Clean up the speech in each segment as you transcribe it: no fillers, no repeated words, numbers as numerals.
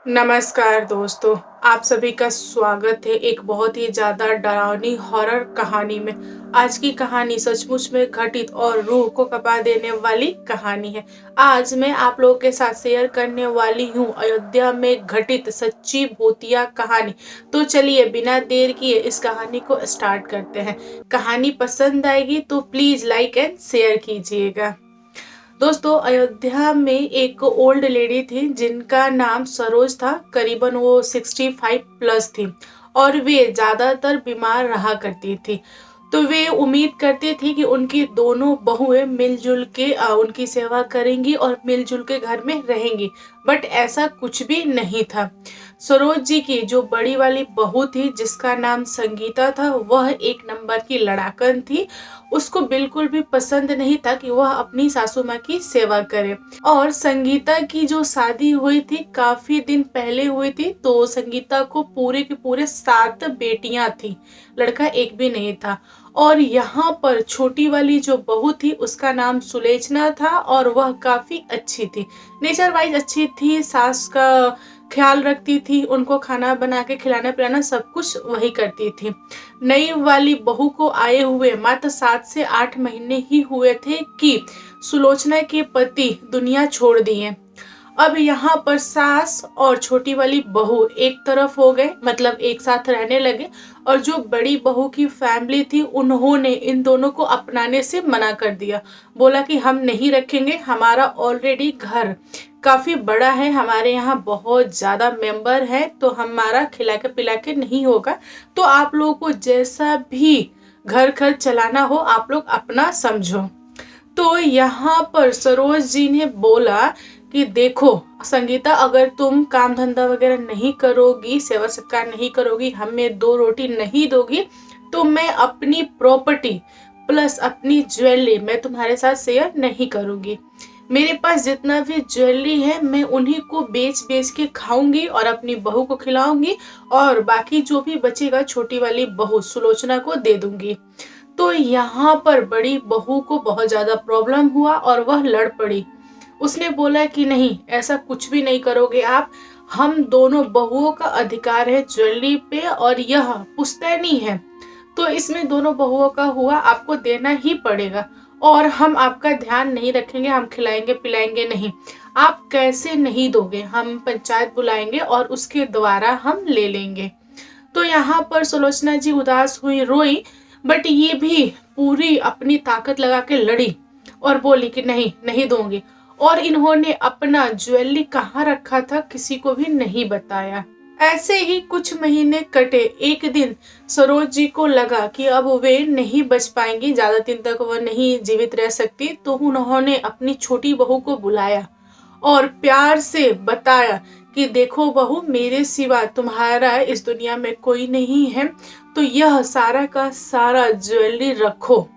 नमस्कार दोस्तों, आप सभी का स्वागत है एक बहुत ही ज़्यादा डरावनी हॉरर कहानी में। आज की कहानी सचमुच में घटित और रूह को कँपा देने वाली कहानी है। आज मैं आप लोगों के साथ शेयर करने वाली हूँ अयोध्या में घटित सच्ची भूतिया कहानी। तो चलिए बिना देर किए इस कहानी को स्टार्ट करते हैं। कहानी पसंद आएगी तो प्लीज़ लाइक एंड शेयर कीजिएगा। दोस्तों, अयोध्या में एक ओल्ड लेडी थी जिनका नाम सरोज था। करीबन वो 65 प्लस थी और वे ज़्यादातर बीमार रहा करती थी। तो वे उम्मीद करती थी कि उनकी दोनों बहुएं मिलजुल के उनकी सेवा करेंगी और मिलजुल के घर में रहेंगी। बट ऐसा कुछ भी नहीं था। सरोज जी की जो बड़ी वाली बहू थी जिसका नाम संगीता था, वह एक नंबर की लड़ाकन थी। उसको बिल्कुल भी पसंद नहीं था कि वह अपनी सासू माँ की सेवा करे। और संगीता की जो शादी हुई थी काफी दिन पहले हुई थी, तो संगीता को पूरे के पूरे 7 बेटियां थी, लड़का एक भी नहीं था। और यहाँ पर छोटी वाली जो बहू थी उसका नाम सुलेचना था और वह काफी अच्छी थी, नेचर वाइज अच्छी थी, सास का ख्याल रखती थी, उनको खाना बना के खिलाना पिलाना सब कुछ वही करती थी। नई वाली बहू को आए हुए मात्र 7 से 8 महीने ही हुए थे कि सुलोचना के पति दुनिया छोड़ दिए। अब यहाँ पर सास और छोटी वाली बहू एक तरफ हो गए, मतलब एक साथ रहने लगे। और जो बड़ी बहू की फैमिली थी उन्होंने इन दोनों को अपनाने से मना कर दिया। बोला कि हम नहीं रखेंगे, हमारा ऑलरेडी घर काफी बड़ा है, हमारे यहाँ बहुत ज्यादा मेंबर है, तो हमारा खिला के पिला के नहीं होगा। तो आप लोगों को जैसा भी घर खर्च चलाना हो आप लोग अपना समझो। तो यहाँ पर सरोज जी ने बोला कि देखो संगीता, अगर तुम काम धंधा वगैरह नहीं करोगी, सेवा सत्कार नहीं करोगी, हमें 2 रोटी नहीं दोगी, तो मैं अपनी प्रॉपर्टी प्लस अपनी ज्वेलरी मैं तुम्हारे साथ शेयर नहीं करूंगी। मेरे पास जितना भी ज्वेलरी है मैं उन्हीं को बेच बेच के खाऊंगी और अपनी बहू को खिलाऊंगी, और बाकी जो भी बचेगा छोटी वाली बहू सुलोचना को दे दूंगी। तो यहाँ पर बड़ी बहू को बहुत ज्यादा प्रॉब्लम हुआ और वह लड़ पड़ी। उसने बोला कि नहीं, ऐसा कुछ भी नहीं करोगे आप, हम दोनों बहुओं का अधिकार है ज्वेलरी पे और यह पुश्तैनी है, तो इसमें दोनों बहुओं का हुआ, आपको देना ही पड़ेगा। और हम आपका ध्यान नहीं रखेंगे, हम खिलाएंगे पिलाएंगे नहीं। आप कैसे नहीं दोगे, हम पंचायत बुलाएंगे और उसके द्वारा हम ले लेंगे। तो यहाँ पर सुलोचना जी उदास हुई, रोई, बट ये भी पूरी अपनी ताकत लगा के लड़ी और बोली कि नहीं, नहीं दूंगी। और इन्होंने अपना ज्वेलरी कहाँ रखा था किसी को भी नहीं बताया। ऐसे ही कुछ महीने कटे। एक दिन सरोज जी को लगा कि अब वे नहीं बच पाएंगी, ज्यादा दिन तक वह नहीं जीवित रह सकती। तो उन्होंने अपनी छोटी बहू को बुलाया और प्यार से बताया कि देखो बहू, मेरे सिवा तुम्हारा इस दुनिया में कोई नहीं है, तो यह सारा का सारा ज्वेलरी रखो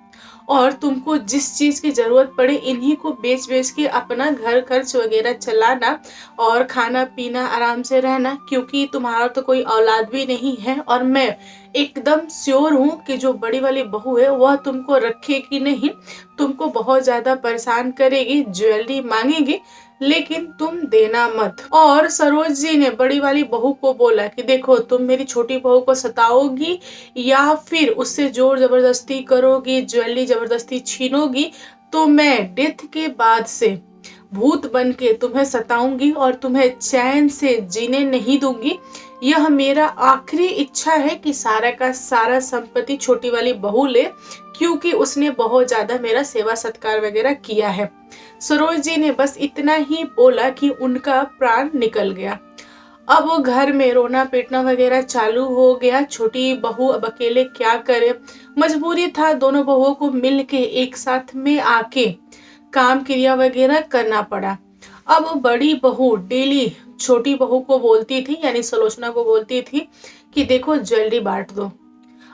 और तुमको जिस चीज की जरूरत पड़े इन्हीं को बेच बेच के अपना घर खर्च वगैरह चलाना और खाना पीना आराम से रहना, क्योंकि तुम्हारा तो कोई औलाद भी नहीं है। और मैं एकदम श्योर हूँ कि जो बड़ी वाली बहू है वह तुमको रखेगी नहीं, तुमको बहुत ज्यादा परेशान करेगी, ज्वेलरी मांगेगी, लेकिन तुम देना मत। और सरोज जी ने बड़ी वाली बहू को बोला कि देखो, तुम मेरी छोटी बहू को सताओगी या फिर उससे जोर जबरदस्ती करोगी, ज्वेलरी जबरदस्ती छीनोगी, तो मैं डेथ के बाद से भूत बन के तुम्हें सताऊंगी और तुम्हें चैन से जीने नहीं दूंगी। यह मेरा आखिरी इच्छा है कि सारा का सारा संपत्ति छोटी वाली बहू ले, क्योंकि उसने बहुत ज्यादा मेरा सेवा सत्कार वगैरह किया है। सरोज जी ने बस इतना ही बोला कि उनका प्राण निकल गया। अब वो घर में रोना पीटना वगैरह चालू हो गया। छोटी बहू अब अकेले क्या करे, मजबूरी था दोनों बहुओं को मिल के एक साथ में आके काम क्रिया वगैरह करना पड़ा। अब बड़ी बहू डेली छोटी बहू को बोलती थी, यानी सुलोचना को बोलती थी कि देखो ज्वेलरी बांट दो।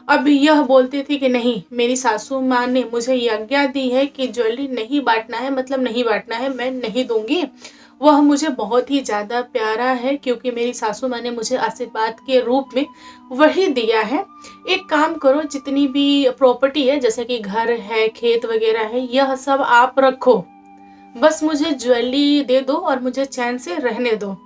अब यह बोलती थी कि नहीं, मेरी सासू माँ ने मुझे ये आज्ञा दी है कि ज्वेलरी नहीं बांटना है, मतलब नहीं बांटना है, मैं नहीं दूंगी। वह मुझे बहुत ही ज्यादा प्यारा है, क्योंकि मेरी सासू माँ ने मुझे आशीर्वाद के रूप में वही दिया है। एक काम करो, जितनी भी प्रॉपर्टी है, जैसे कि घर है, खेत वगैरह है, यह सब आप रखो, बस मुझे ज्वेलरी दे दो और मुझे चैन से रहने दो।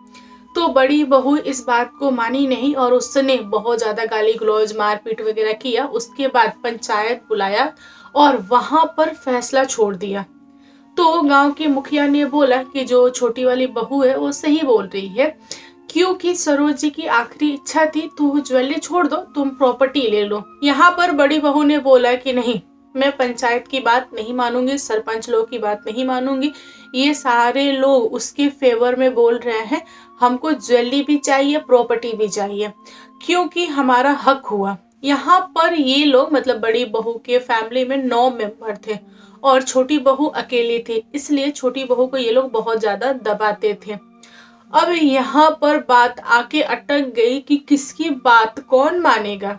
तो बड़ी बहू इस बात को मानी नहीं और उसने बहुत ज़्यादा गाली गलौज मारपीट वगैरह किया। उसके बाद पंचायत बुलाया और वहाँ पर फैसला छोड़ दिया। तो गांव के मुखिया ने बोला कि जो छोटी वाली बहू है वो सही बोल रही है, क्योंकि सरोज जी की आखिरी इच्छा थी तो ज्वेलरी छोड़ दो, तुम प्रॉपर्टी ले लो। यहाँ पर बड़ी बहू ने बोला कि नहीं, मैं पंचायत की बात नहीं मानूंगी, सरपंच लोग की बात नहीं मानूंगी, ये सारे लोग उसके फेवर में बोल रहे हैं, हमको ज्वेलरी भी चाहिए, प्रॉपर्टी भी चाहिए, क्योंकि हमारा हक हुआ। यहाँ पर ये लोग मतलब बड़ी बहू के फैमिली में 9 मेंबर थे और छोटी बहू अकेली थी, इसलिए छोटी बहू को ये लोग बहुत ज्यादा दबाते थे। अब यहाँ पर बात आके अटक गई कि किसकी बात कौन मानेगा।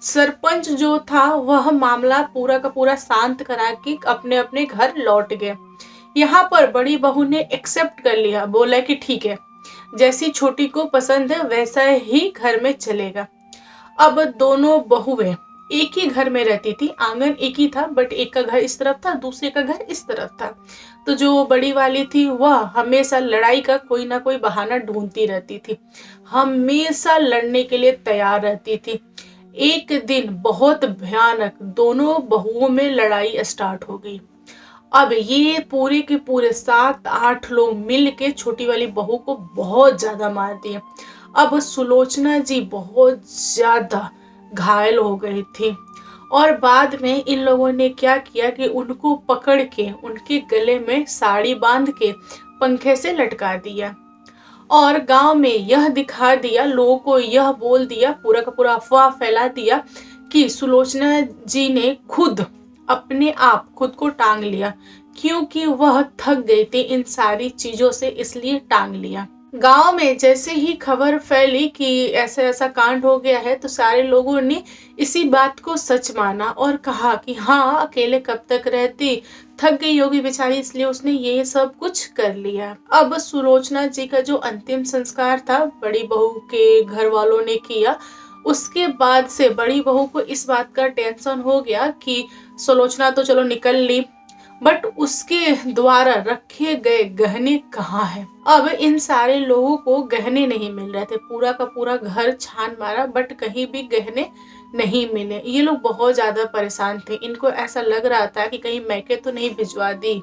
सरपंच जो था वह मामला पूरा का पूरा शांत करा के अपने अपने घर लौट गए। यहाँ पर बड़ी बहू ने एक्सेप्ट कर लिया, बोला कि ठीक है, जैसी छोटी को पसंद है वैसा ही घर में चलेगा। अब दोनों बहुएं एक ही घर में रहती थी, आंगन एक ही था, बट एक का घर इस तरफ था, दूसरे का घर इस तरफ था। तो जो बड़ी वाली थी वह हमेशा लड़ाई का कोई ना कोई बहाना ढूंढती रहती थी, हमेशा लड़ने के लिए तैयार रहती थी। एक दिन बहुत भयानक दोनों बहुओं में लड़ाई स्टार्ट हो गई। अब ये पूरे के पूरे 7-8 लोग मिल के छोटी वाली बहू को बहुत ज्यादा मार दिए। अब सुलोचना जी बहुत ज्यादा घायल हो गई थी और बाद में इन लोगों ने क्या किया कि उनको पकड़ के उनके गले में साड़ी बांध के पंखे से लटका दिया और गांव में यह दिखा दिया, लोगों को यह बोल दिया, पूरा का पूरा अफवाह फैला दिया कि सुलोचना जी ने खुद अपने आप खुद को टांग लिया, क्योंकि वह थक गई थी इन सारी चीजों से, इसलिए टांग लिया। गांव में जैसे ही खबर फैली कि ऐसा ऐसा कांड हो गया है तो सारे लोगों ने इसी बात को सच माना और कहा कि हाँ, अकेले कब तक रहती, थक गई होगी बेचारी, इसलिए उसने ये सब कुछ कर लिया। अब सुलोचना जी का जो अंतिम संस्कार था बड़ी बहू के घर वालों ने किया। उसके बाद से बड़ी बहू को इस बात का टेंशन हो गया कि सुलोचना तो चलो निकल ली, बट उसके द्वारा रखे गए गहने कहाँ हैं। अब इन सारे लोगों को गहने नहीं मिल रहे थे, पूरा का पूरा घर छान मारा बट कहीं भी गहने नहीं मिले। ये लोग बहुत ज्यादा परेशान थे, इनको ऐसा लग रहा था कि कहीं मैके तो नहीं भिजवा दी,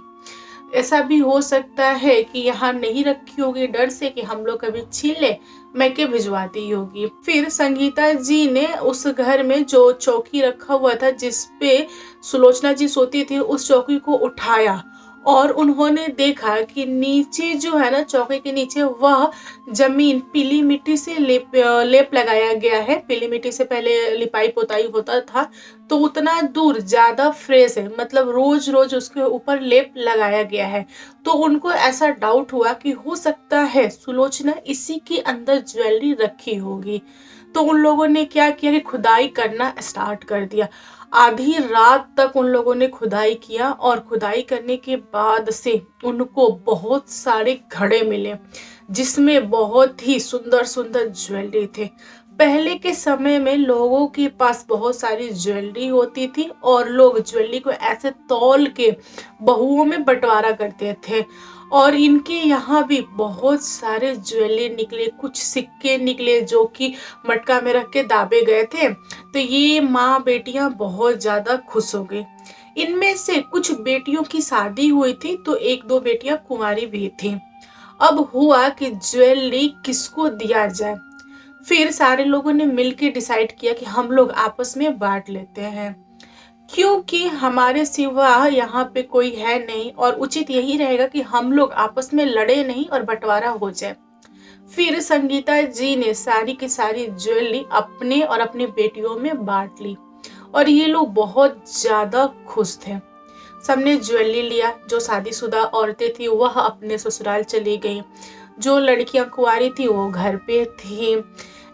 ऐसा भी हो सकता है कि यहाँ नहीं रखी होगी डर से कि हम लोग कभी छीन ले, मैके भिजवा दी होगी। फिर संगीता जी ने उस घर में जो चौकी रखा हुआ था जिसपे सुलोचना जी सोती थी, उस चौकी को उठाया और उन्होंने देखा कि नीचे जो है ना, चौकी के नीचे वह जमीन पीली मिट्टी से लेप लगाया गया है। पीली मिट्टी से पहले लिपाई पोताई होता था, तो उतना दूर ज्यादा फ्रेश है, मतलब रोज रोज उसके ऊपर लेप लगाया गया है। तो उनको ऐसा डाउट हुआ कि हो सकता है सुलोचना इसी के अंदर ज्वेलरी रखी होगी। तो उन लोगों ने क्या किया कि खुदाई करना स्टार्ट कर दिया। आधी रात तक उन लोगों ने खुदाई किया और खुदाई करने के बाद से उनको बहुत सारे घड़े मिले जिसमें बहुत ही सुंदर सुंदर ज्वेलरी थे। पहले के समय में लोगों के पास बहुत सारी ज्वेलरी होती थी और लोग ज्वेलरी को ऐसे तौल के बहुओं में बंटवारा करते थे और इनके यहाँ भी बहुत सारे ज्वेलरी निकले, कुछ सिक्के निकले जो कि मटका में रख के दाबे गए थे। तो ये माँ बेटियां बहुत ज्यादा खुश हो गई। इनमें से कुछ बेटियों की शादी हुई थी तो एक दो बेटियां कुंवारी भी थी। अब हुआ कि ज्वेलरी किसको दिया जाए। फिर सारे लोगों ने मिलकर डिसाइड किया कि हम लोग आपस में बांट लेते हैं, क्योंकि हमारे सिवा यहाँ पे कोई है नहीं और उचित यही रहेगा कि हम लोग आपस में लड़े नहीं और बंटवारा हो जाए। फिर संगीता जी ने सारी की सारी ज्वेलरी अपने और अपनी बेटियों में बांट ली और ये लोग बहुत ज्यादा खुश थे। सबने ज्वेलरी लिया। जो शादीशुदा औरतें थी वह अपने ससुराल चली गई, जो लड़कियां कुंवारी थी वो घर पे थी।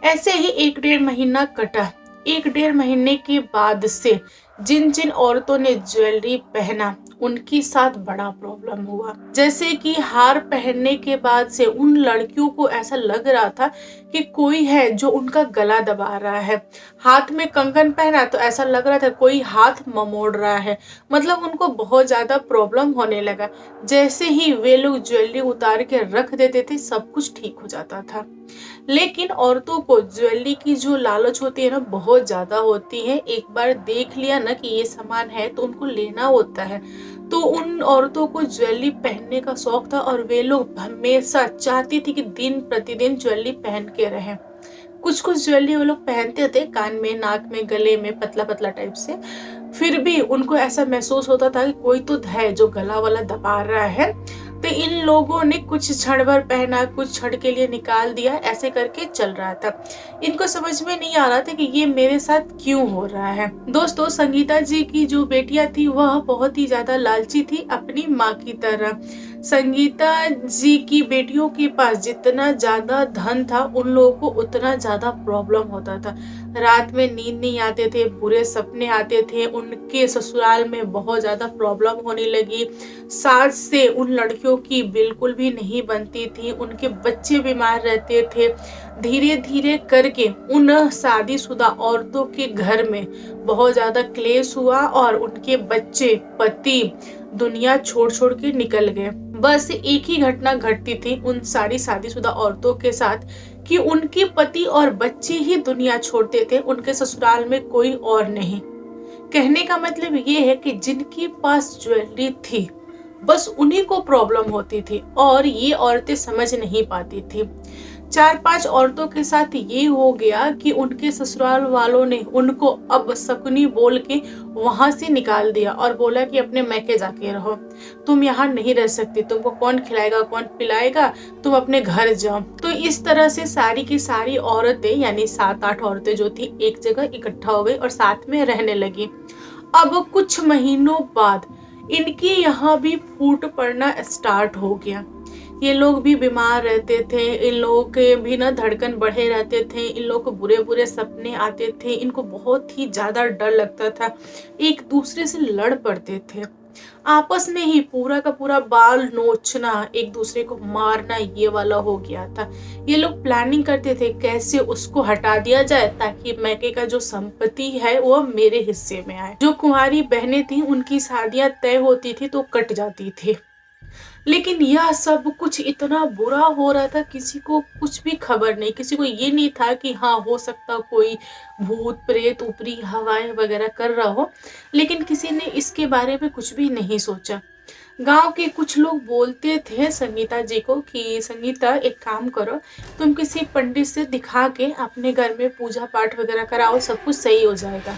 ऐसे ही 1-1.5 महीना कटा। 1-1.5 महीने के बाद से जिन जिन औरतों ने ज्वेलरी पहना उनके साथ बड़ा प्रॉब्लम हुआ। जैसे कि हार पहनने के बाद से उन लड़कियों को ऐसा लग रहा था कि कोई है जो उनका गला दबा रहा है। हाथ में कंगन पहना तो ऐसा लग रहा था कोई हाथ ममोड़ रहा है। मतलब उनको बहुत ज़्यादा प्रॉब्लम होने लगा। जैसे ही वे लोग ज्वेलरी उतार के रख देते थे, सब कुछ ठीक हो जाता था। लेकिन औरतों को ज्वेलरी की जो लालच होती है ना, बहुत ज़्यादा होती है। एक बार देख लिया ना कि ये सामान है तो उनको लेना होता है। तो उन औरतों को ज्वेलरी पहनने का शौक था और वे लोग हमेशा चाहती थी कि दिन प्रतिदिन ज्वेलरी पहन के रहें। कुछ कुछ ज्वेलरी वो लोग पहनते थे, कान में, नाक में, गले में, पतला पतला टाइप से। फिर भी उनको ऐसा महसूस होता था कि कोई तो है जो गला वाला दबा रहा है। तो इन लोगों ने कुछ क्षण भर पहना, कुछ क्षण के लिए निकाल दिया, ऐसे करके चल रहा था। इनको समझ में नहीं आ रहा था कि ये मेरे साथ क्यों हो रहा है। दोस्तों, संगीता जी की जो बेटियां थी वह बहुत ही ज्यादा लालची थी, अपनी माँ की तरह। संगीता जी की बेटियों के पास जितना ज्यादा धन था, उन लोगों को उतना ज्यादा प्रॉब्लम होता था। रात में नींद नहीं आते थे, बुरे सपने आते थे, उनके ससुराल में बहुत ज्यादा प्रॉब्लम होने लगी। सास से उन लड़कियों की बिल्कुल भी नहीं बनती थी, उनके बच्चे बीमार रहते थे। धीरे धीरे करके उन शादीशुदा औरतों के घर में बहुत ज्यादा क्लेश हुआ और उनके बच्चे, पति दुनिया छोड़ छोड़ के निकल गए। बस एक ही घटना घटती थी उन सारी शादीशुदा औरतों के साथ कि उनके पति और बच्चे ही दुनिया छोड़ते थे, उनके ससुराल में कोई और नहीं। कहने का मतलब ये है कि जिनके पास ज्वेलरी थी, बस उन्हीं को प्रॉब्लम होती थी और ये औरतें समझ नहीं पाती थी। 4-5 औरतों के साथ ये हो गया कि उनके ससुराल वालों ने उनको अब शकुनी बोल के वहां से निकाल दिया और बोला कि अपने मैके जाके रहो, तुम यहाँ नहीं रह सकती, तुमको कौन खिलाएगा, कौन पिलाएगा, तुम अपने घर जाओ। तो इस तरह से सारी की सारी औरतें, यानी 7-8 औरतें जो थी, एक जगह इकट्ठा हो गई और साथ में रहने लगी। अब कुछ महीनों बाद इनके यहाँ भी फूट पड़ना स्टार्ट हो गया। ये लोग भी बीमार रहते थे, इन लोगों के भी ना धड़कन बढ़े रहते थे, इन लोगों को बुरे बुरे सपने आते थे, इनको बहुत ही ज्यादा डर लगता था, एक दूसरे से लड़ पड़ते थे। आपस में ही पूरा का पूरा बाल नोचना, एक दूसरे को मारना, ये वाला हो गया था। ये लोग प्लानिंग करते थे कैसे उसको हटा दिया जाए ताकि मैके का जो संपत्ति है वो मेरे हिस्से में आए। जो कुंवारी बहनें थी उनकी शादियां तय होती थी तो कट जाती थी। लेकिन यह सब कुछ इतना बुरा हो रहा था, किसी को कुछ भी खबर नहीं, किसी को ये नहीं था कि हाँ हो सकता कोई भूत प्रेत ऊपरी हवाएं वगैरह कर रहा हो। लेकिन किसी ने इसके बारे में कुछ भी नहीं सोचा। गांव के कुछ लोग बोलते थे संगीता जी को कि संगीता, एक काम करो, तुम किसी पंडित से दिखा के अपने घर में पूजा पाठ वगैरह कराओ, सब कुछ सही हो जाएगा।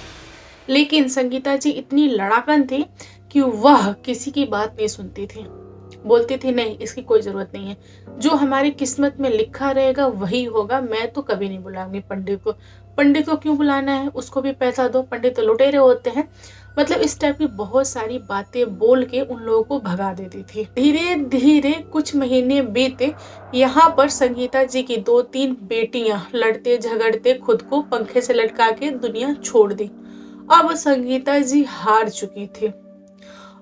लेकिन संगीता जी इतनी लड़ाकन थी कि वह किसी की बात नहीं सुनती थी। बोलती थी नहीं, इसकी कोई जरूरत नहीं है, जो हमारी किस्मत में लिखा रहेगा वही होगा, मैं तो कभी नहीं बुलाऊंगी पंडित को। पंडित को क्यों बुलाना है, उसको भी पैसा दो, पंडित तो लुटेरे होते हैं। मतलब इस टाइप की बहुत सारी बातें बोल के उन लोगों को भगा देती थी। धीरे धीरे कुछ महीने बीते। यहाँ पर संगीता जी की 2-3 बेटियां लड़ते झगड़ते खुद को पंखे से लटका के दुनिया छोड़ दी। अब संगीता जी हार चुकी थी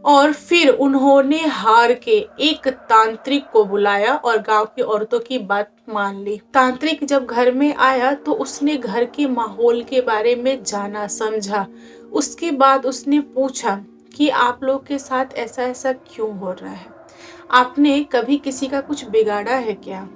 और फिर उन्होंने हार के एक तांत्रिक को बुलाया और गांव की औरतों की बात मान ली। तांत्रिक जब घर में आया तो उसने घर के माहौल के बारे में जाना, समझा। उसके बाद उसने पूछा कि आप लोग के साथ ऐसा ऐसा क्यों हो रहा है, आपने कभी किसी का कुछ बिगाड़ा है क्या?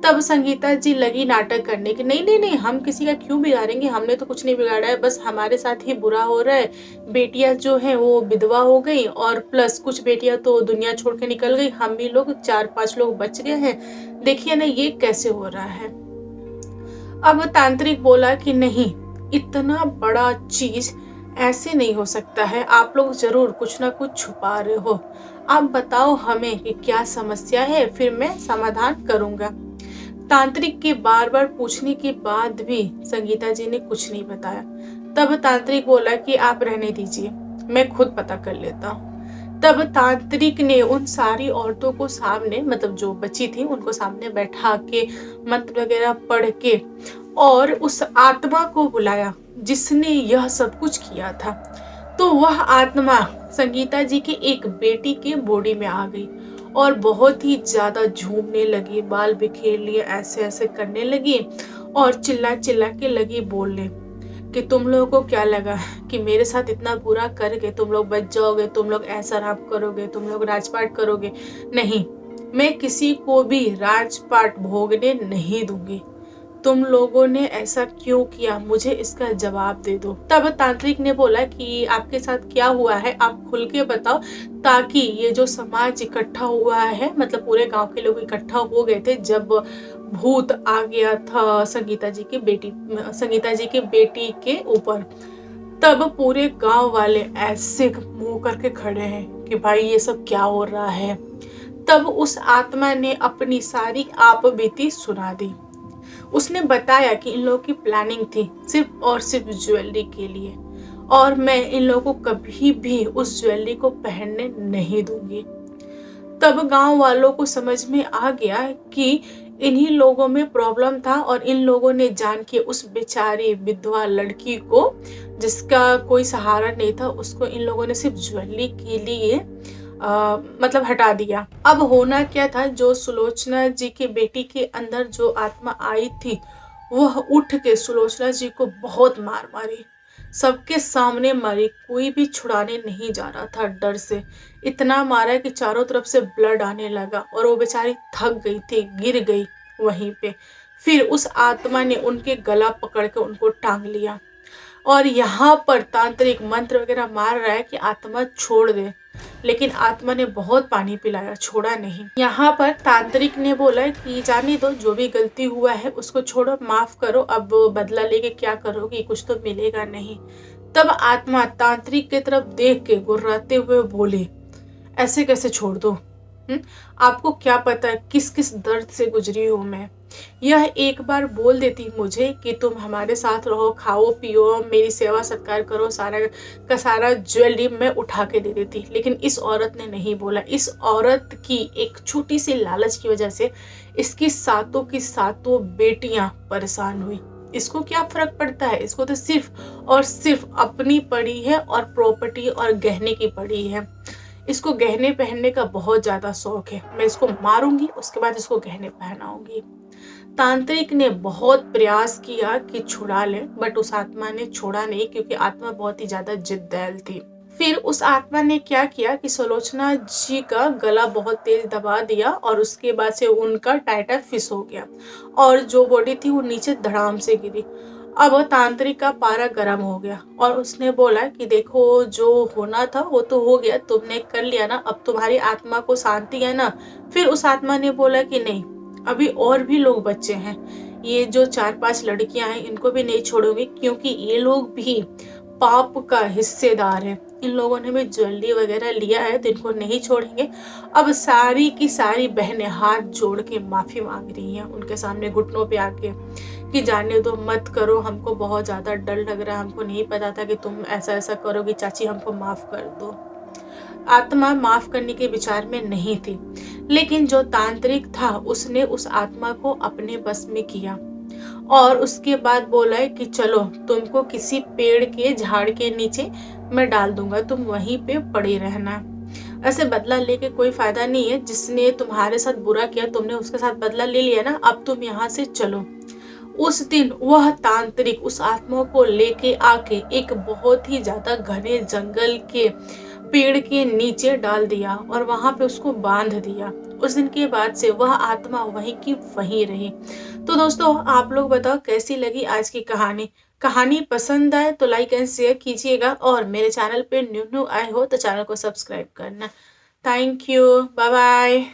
तब संगीता जी लगी नाटक करने की, नहीं नहीं नहीं, हम किसी का क्यों बिगाड़ेंगे, हमने तो कुछ नहीं बिगाड़ा है, बस हमारे साथ ही बुरा हो रहा है। बेटियां जो है वो विधवा हो गई और प्लस कुछ बेटियां तो दुनिया छोड़ के निकल गई, हम भी लोग 4-5 लोग बच गए हैं, देखिए ना ये कैसे हो रहा है। अब तांत्रिक बोला कि नहीं, इतना बड़ा चीज ऐसे नहीं हो सकता है, आप लोग जरूर कुछ ना कुछ छुपा रहे हो, आप बताओ हमें कि क्या समस्या है, फिर मैं समाधान करूंगा। तांत्रिक के बार बार पूछने के बाद भी संगीता जी ने कुछ नहीं बताया। तब तांत्रिक बोला कि आप रहने दीजिए, मैं खुद पता कर लेता हूँ। तब तांत्रिक ने उन सारी औरतों को सामने, मतलब जो बची थी उनको सामने बैठा के मंत्र वगैरह पढ़ के और उस आत्मा को बुलाया जिसने यह सब कुछ किया था। तो वह आत्मा संगीता जी की एक बेटी के बॉडी में आ गई और बहुत ही ज़्यादा झूमने लगी, बाल बिखेर लिए, ऐसे-ऐसे करने लगी और चिल्ला-चिल्ला के लगी बोलने कि तुम लोगों को क्या लगा कि मेरे साथ इतना बुरा करके तुम लोग बच जाओगे, तुम लोग ऐसा-राम करोगे, तुम लोग राजपाट करोगे। नहीं, मैं किसी को भी राजपाट भोगने नहीं दूँगी। तुम लोगों ने ऐसा क्यों किया? मुझे इसका जवाब दे दो। तब तांत्रिक ने बोला कि आपके साथ क्या हुआ है? आप खुल के बताओ, ताकि ये जो समाज इकट्ठा हुआ है, मतलब पूरे गाँव के लोग इकट्ठा हो गए थे जब भूत आ गया था संगीता जी की बेटी के ऊपर। तब पूरे गाँव वाले ऐसे मुँह करके खड़े हैं कि भाई ये सब क्या हो रहा है? तब उस आत्मा ने अपनी सारी आपबीती सुना दी। उसने बताया कि इन लोगों की प्लानिंग थी सिर्फ और सिर्फ ज्वेलरी के लिए, और मैं इन लोगों को कभी भी उस ज्वेलरी को पहनने नहीं दूंगी। तब गांव वालों को समझ में आ गया कि इन्हीं लोगों में प्रॉब्लम था और इन लोगों ने जान के उस बेचारी विधवा लड़की को, जिसका कोई सहारा नहीं था, उसको इन लोगों ने सिर्फ ज्वेलरी के लिए मतलब हटा दिया। अब होना क्या था, जो सुलोचना जी की बेटी के अंदर जो आत्मा आई थी, वह उठ के सुलोचना जी को बहुत मार मारी, सबके सामने मारी। कोई भी छुड़ाने नहीं जा रहा था डर से। इतना मारा कि चारों तरफ से ब्लड आने लगा और वो बेचारी थक गई थी, गिर गई वहीं पे। फिर उस आत्मा ने उनके गला पकड़ के उनको टांग लिया और यहाँ पर तांत्रिक मंत्र वगैरह मार रहा है कि आत्मा छोड़ दे, लेकिन आत्मा ने बहुत पानी पिलाया, छोड़ा नहीं। यहाँ पर तांत्रिक ने बोला कि जाने दो, जो भी गलती हुआ है उसको छोड़ो, माफ करो, अब बदला लेके क्या करोगी, कुछ तो मिलेगा नहीं। तब आत्मा तांत्रिक की तरफ देख के गुर्राते हुए बोली, ऐसे कैसे छोड़ दो? आपको क्या पता है किस किस दर्द से गुजरी हूँ मैं। यह एक बार बोल देती मुझे कि तुम हमारे साथ रहो, खाओ पियो, मेरी सेवा सत्कार करो, सारा का सारा ज्वेलरी मैं उठा के दे देती। लेकिन इस औरत ने नहीं बोला। इस औरत की एक छोटी सी लालच की वजह से इसकी सातों की सातों बेटियां परेशान हुई। इसको क्या फर्क पड़ता है? इसको तो सिर्फ और सिर्फ अपनी पड़ी है और प्रॉपर्टी और गहने की पड़ी है। इसको गहने पहनने का बहुत ज्यादा शौक है। मैं इसको मारूंगी, उसके बाद इसको गहने पहनाऊंगी। तांत्रिक ने बहुत प्रयास किया कि छुड़ा ले, बट उस आत्मा ने छोड़ा नहीं, क्योंकि आत्मा बहुत ही ज्यादा जिद्दैल थी। फिर उस आत्मा ने क्या किया कि सुलोचना जी का गला बहुत तेज दबा दिया और उसके बाद से उनका टाइटा फिस हो गया और जो बॉडी थी वो नीचे धड़ाम से गिरी। अब तांत्रिक का पारा गर्म हो गया और उसने बोला कि देखो, जो होना था वो तो हो गया, तुमने कर लिया ना, अब तुम्हारी आत्मा को शांति है ना। फिर उस आत्मा ने बोला कि नहीं, अभी और भी लोग बच्चे हैं, ये जो 4-5 लड़कियां हैं इनको भी नहीं छोड़ोगे, क्योंकि ये लोग भी पाप का हिस्सेदार है। इन लोगों ने भी ज्वेलरी वगैरह लिया है तो इनको नहीं छोड़ेंगे। अब सारी की सारी बहनें हाथ जोड़ के माफी मांग रही हैं उनके सामने घुटनों पे आके कि जाने दो, मत करो, हमको बहुत ज्यादा डर लग रहा है, हमको नहीं पता था कि तुम ऐसा ऐसा करोगी, चाची हमको माफ कर दो। आत्मा माफ करने के विचार में नहीं थी, लेकिन जो तांत्रिक था उसने उस आत्मा को अपने बस में किया और उसके बाद बोला है कि चलो, तुमको किसी पेड़ के झाड़ के नीचे मैं डाल दूंगा, तुम वहीं पे पड़े रहना। ऐसे बदला लेके कोई फायदा नहीं है। जिसने तुम्हारे साथ बुरा किया, तुमने उसके साथ बदला ले लिया ना, अब तुम यहाँ से चलो। उस दिन वह तांत्रिक उस आत्मा को लेके आके एक बहुत ही ज्यादा घने जंगल के पेड़ के नीचे डाल दिया और वहां पे उसको बांध दिया। उस दिन के बाद से वह आत्मा वहीं की वहीं रही। तो दोस्तों, आप लोग बताओ कैसी लगी आज की कहानी। कहानी पसंद आए तो लाइक एंड शेयर कीजिएगा और मेरे चैनल पे न्यू न्यू आए हो तो चैनल को सब्सक्राइब करना। Thank you, bye bye.